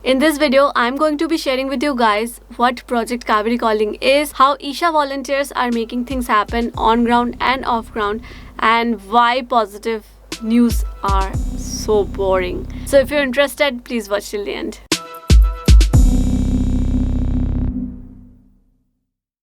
In this video, I'm going to be sharing with you guys what Project Kaveri Calling is, how Isha volunteers are making things happen on ground and off ground, and why positive news are so boring. So if you're interested, please watch till the end.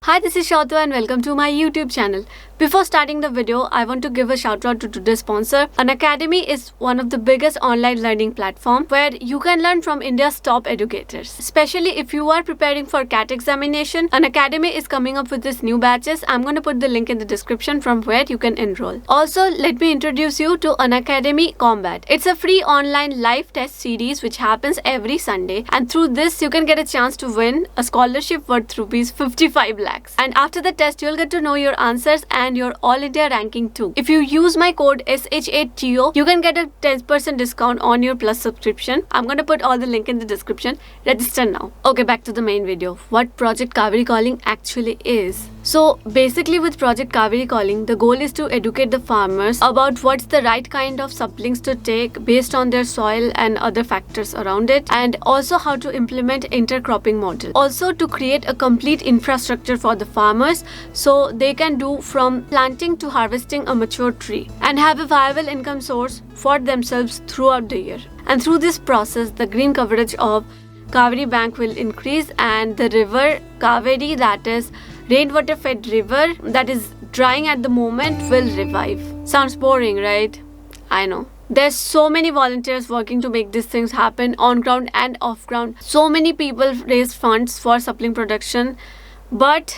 Hi, this is Shautwa and welcome to my YouTube channel. Before starting the video, I want to give a shout out to today's sponsor. Unacademy is one of the biggest online learning platforms where you can learn from India's top educators. Especially if you are preparing for CAT examination, Unacademy is coming up with this new batches. I'm going to put the link in the description from where you can enroll. Also, let me introduce you to Unacademy Combat. It's a free online live test series which happens every Sunday, and through this you can get a chance to win a scholarship worth rupees 55 lakhs. And after the test, you'll get to know your answers and your All India ranking too. If you use my code SH8TO, you can get a 10% discount on your Plus subscription. I'm going to put all the link in the description. Register now. Okay, back to the main video. What Project Kaveri Calling actually is. So basically with Project Kaveri Calling, the goal is to educate the farmers about what's the right kind of saplings to take based on their soil and other factors around it, and also how to implement intercropping model. Also to create a complete infrastructure for the farmers so they can do from planting to harvesting a mature tree and have a viable income source for themselves throughout the year. And through this process, the green coverage of Kaveri Bank will increase and the river Kaveri, that is rainwater fed river that is drying at the moment, will revive. Sounds boring, right? I know. There's so many volunteers working to make these things happen on ground and off ground. So many people raise funds for sapling production, but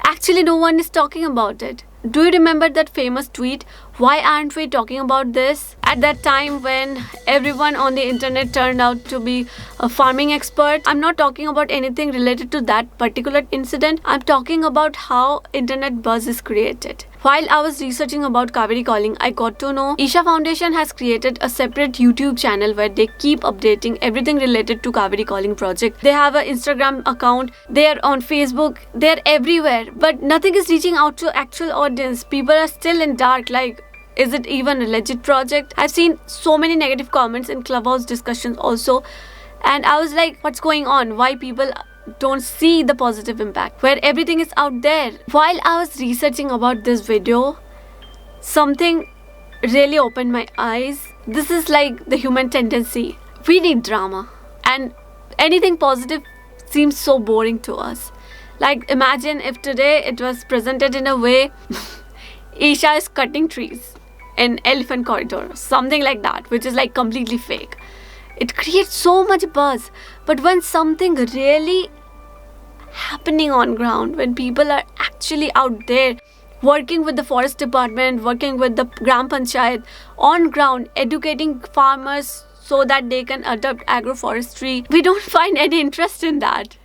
actually no one is talking about it. Do you remember that famous tweet, "Why aren't we talking about this?" At that time when everyone on the internet turned out to be a farming expert. I'm not talking about anything related to that particular incident. I'm talking about how internet buzz is created. While I was researching about Kaveri Calling, I got to know Isha Foundation has created a separate YouTube channel where they keep updating everything related to Kaveri Calling project. They have an Instagram account, they are on Facebook, they're everywhere, but nothing is reaching out to actual audience. People are still in dark, like, is it even a legit project? I've seen so many negative comments in Clubhouse discussions also, and I was like, what's going on? Why people don't see the positive impact where everything is out there? While I was researching about this video, something really opened my eyes. This is like the human tendency. We need drama, and anything positive seems so boring to us. Like, imagine if today it was presented in a way Isha is cutting trees in elephant corridor, something like that, which is like completely fake. It creates so much buzz. But when something really happening on ground, when people are actually out there working with the forest department, working with the Gram Panchayat on ground, educating farmers so that they can adopt agroforestry, we don't find any interest in that.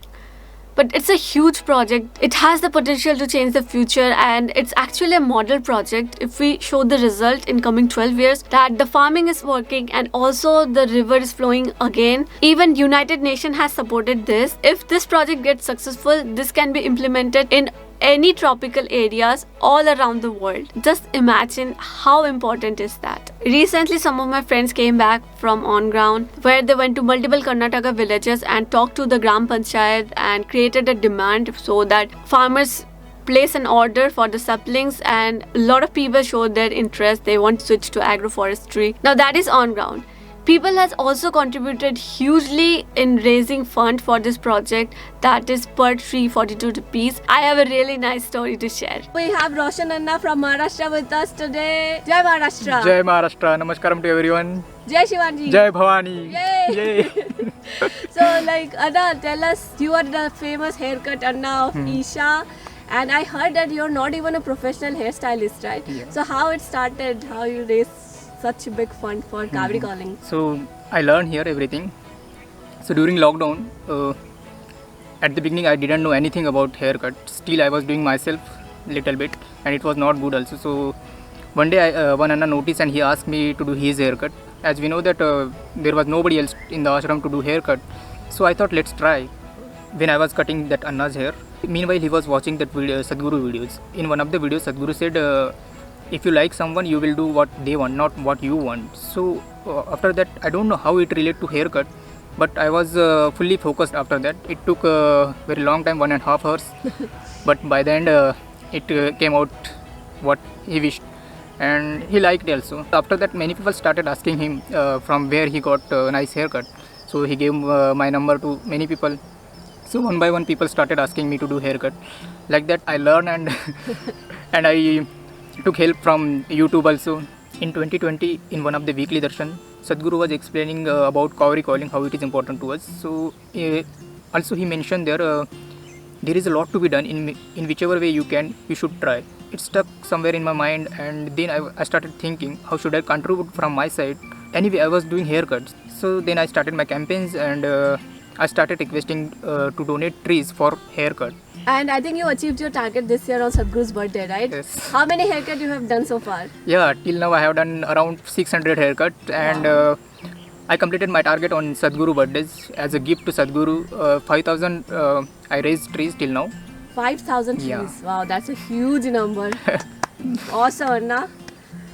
But it's a huge project. It has the potential to change the future, and it's actually a model project if we show the result in coming 12 years that the farming is working and also the river is flowing again. Even United Nations has supported this. If this project gets successful, this can be implemented in any tropical areas all around the world. Just imagine how important is that. Recently, some of my friends came back from on ground where they went to multiple Karnataka villages and talked to the Gram Panchayat and created a demand so that farmers place an order for the saplings, and a lot of people showed their interest. They want to switch to agroforestry. Now that is on ground. People has also contributed hugely in raising fund for this project, that is per tree 42 rupees. I have a really nice story to share. We have Roshan Anna from Maharashtra with us today. Jai Maharashtra. Jai Maharashtra. Namaskaram to everyone. Jai Shivanji. Jai Bhavani. Yay. So like Anna, tell us, you are the famous haircut Anna of Isha. And I heard that you're not even a professional hairstylist, right? Yeah. So how it started, how you raised such a big fund for Kaveri Calling? So I learned here everything. So during lockdown, at the beginning I didn't know anything about haircut. Still I was doing myself little bit, and it was not good also. So one day one Anna noticed and he asked me to do his haircut. As we know that there was nobody else in the ashram to do haircut. So I thought, let's try. When I was cutting that Anna's hair, meanwhile he was watching that video, Sadhguru videos. In one of the videos, Sadhguru said, if you like someone, you will do what they want, not what you want. So after that, I don't know how it related to haircut, but I was fully focused after that. It took a very long time, 1.5 hours, but by the end it came out what he wished, and he liked it also. After that, many people started asking him from where he got a nice haircut. So he gave my number to many people. So one by one, people started asking me to do haircut. Like that, I learned and and I took help from YouTube also. In 2020, in one of the weekly darshan, Sadhguru was explaining about Kauri calling, how it is important to us. So also he mentioned there is a lot to be done in whichever way you can, you should try. It stuck somewhere in my mind, and then I started thinking, how should I contribute from my side? Anyway, I was doing haircuts. So then I started my campaigns, and I started requesting to donate trees for haircut. And I think you achieved your target this year on Sadhguru's birthday, right? Yes. How many haircuts you have done so far? Yeah, till now I have done around 600 haircuts, and I completed my target on Sadhguru birthdays as a gift to Sadhguru. 5,000 I raised trees till now. 5,000 trees. Yeah. Wow, that's a huge number. Awesome, Anna.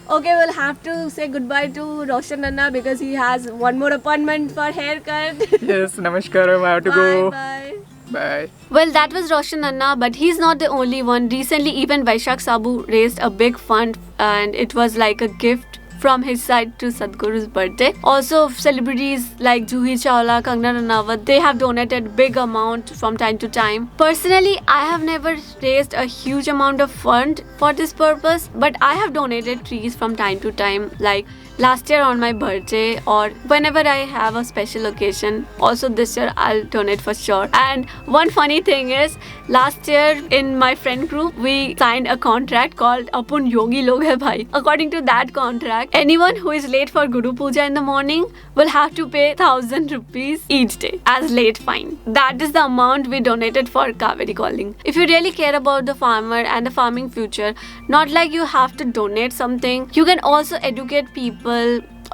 Okay, we'll have to say goodbye to Roshan Anna because he has one more appointment for haircut. Yes, namaskaram, I have to Bye, go. bye. Bye. Well, that was Roshan Anna, but he's not the only one. Recently, even Vaishak Sabu raised a big fund, and it was like a gift from his side to Sadhguru's birthday. Also, celebrities like Juhi Chawla, Kangana Ranaut, they have donated big amount from time to time. Personally, I have never raised a huge amount of fund for this purpose, but I have donated trees from time to time, like last year on my birthday or whenever I have a special occasion. Also this year I'll donate for sure. And one funny thing is, last year in my friend group we signed a contract called Apun Yogi Log Hai Bhai. According to that contract, anyone who is late for Guru Puja in the morning will have to pay 1,000 rupees each day as late fine. That is the amount we donated for Kaveri calling. If you really care about the farmer and the farming future, not like you have to donate something, you can also educate people.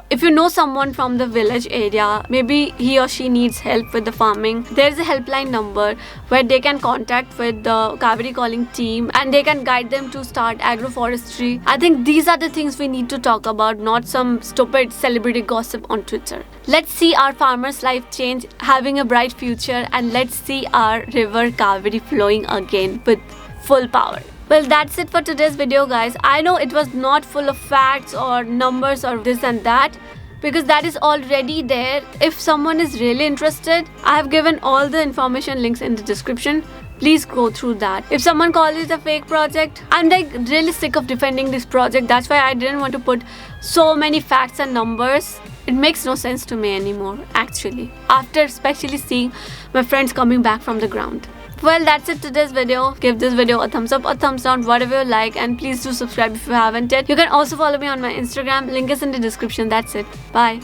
If you know someone from the village area, maybe he or she needs help with the farming, there is a helpline number where they can contact with the Kaveri calling team and they can guide them to start agroforestry. I think these are the things we need to talk about, not some stupid celebrity gossip on Twitter. Let's see our farmers' life change, having a bright future, and let's see our river Kaveri flowing again with full power. Well, that's it for today's video, guys. I know it was not full of facts or numbers or this and that, because that is already there. If someone is really interested, I have given all the information links in the description. Please go through that. If someone calls it a fake project, I'm like really sick of defending this project. That's why I didn't want to put so many facts and numbers. It makes no sense to me anymore, actually, after especially seeing my friends coming back from the ground. Well, that's it to this video. Give this video a thumbs up or thumbs down, whatever you like, and please do subscribe if you haven't yet. You can also follow me on my Instagram. Link is in the description. That's it. Bye.